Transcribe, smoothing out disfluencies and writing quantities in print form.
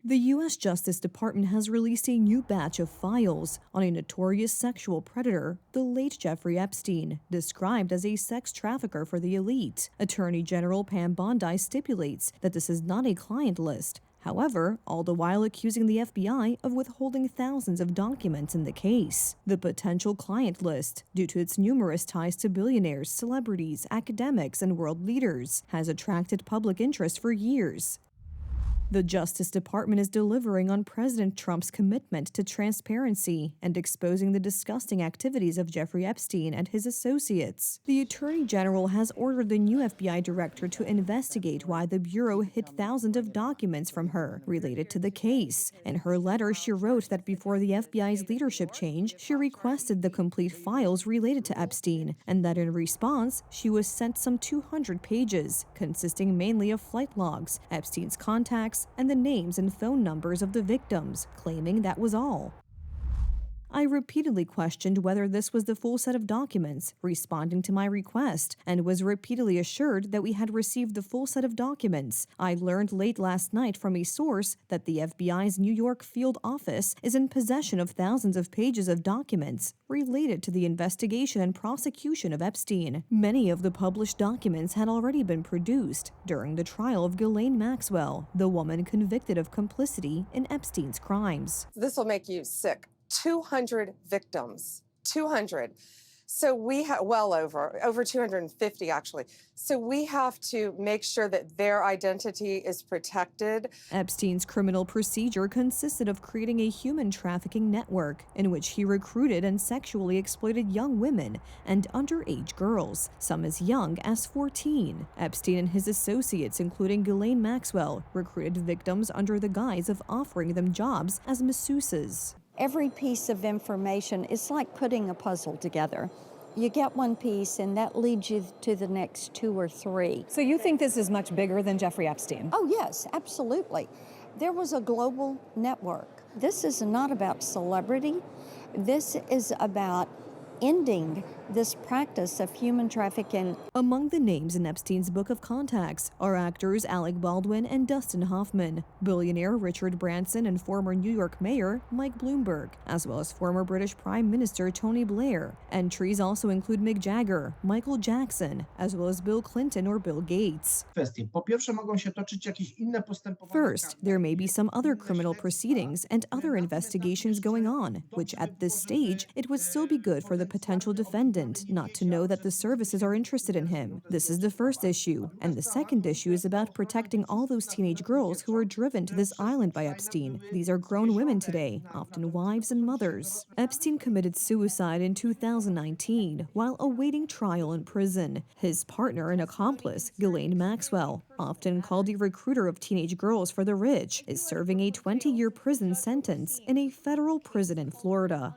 The U.S. Justice Department has released a new batch of files on a notorious sexual predator, the late Jeffrey Epstein, described as a sex trafficker for the elite. Attorney General Pam Bondi stipulates that this is not a client list. However, all the while accusing the FBI of withholding thousands of documents in the case. The potential client list, due to its numerous ties to billionaires, celebrities, academics, and world leaders, has attracted public interest for years. The Justice Department is delivering on President Trump's commitment to transparency and exposing the disgusting activities of Jeffrey Epstein and his associates. The Attorney General has ordered the new FBI director to investigate why the Bureau hid thousands of documents from her related to the case. In her letter, she wrote that before the FBI's leadership change, she requested the complete files related to Epstein, and that in response, she was sent some 200 pages, consisting mainly of flight logs, Epstein's contacts, and the names and phone numbers of the victims, claiming that was all. I repeatedly questioned whether this was the full set of documents, responding to my request, and was repeatedly assured that we had received the full set of documents. I learned late last night from a source that the FBI's New York field office is in possession of thousands of pages of documents related to the investigation and prosecution of Epstein. Many of the published documents had already been produced during the trial of Ghislaine Maxwell, the woman convicted of complicity in Epstein's crimes. This will make you sick. 200 victims, 200. So we have over 250 actually. So we have to make sure that their identity is protected. Epstein's criminal procedure consisted of creating a human trafficking network in which he recruited and sexually exploited young women and underage girls, some as young as 14. Epstein and his associates, including Ghislaine Maxwell, recruited victims under the guise of offering them jobs as masseuses. Every piece of information is like putting a puzzle together. You get one piece and that leads you to the next two or three. So you think this is much bigger than Jeffrey Epstein? Oh yes, absolutely. There was a global network. This is not about celebrity. This is about ending this practice of human trafficking. Among the names in Epstein's book of contacts are actors Alec Baldwin and Dustin Hoffman, billionaire Richard Branson and former New York Mayor Mike Bloomberg, as well as former British Prime Minister Tony Blair. Entries also include Mick Jagger, Michael Jackson, as well as Bill Clinton or Bill Gates. First, there may be some other criminal proceedings and other investigations going on, which at this stage, it would still be good for the potential defendant not to know that the services are interested in him. This is the first issue, and the second issue is about protecting all those teenage girls who were driven to this island by Epstein. These are grown women today, often wives and mothers. Epstein committed suicide in 2019 while awaiting trial in prison. His partner and accomplice, Ghislaine Maxwell, often called a recruiter of teenage girls for the rich, is serving a 20-year prison sentence in a federal prison in Florida.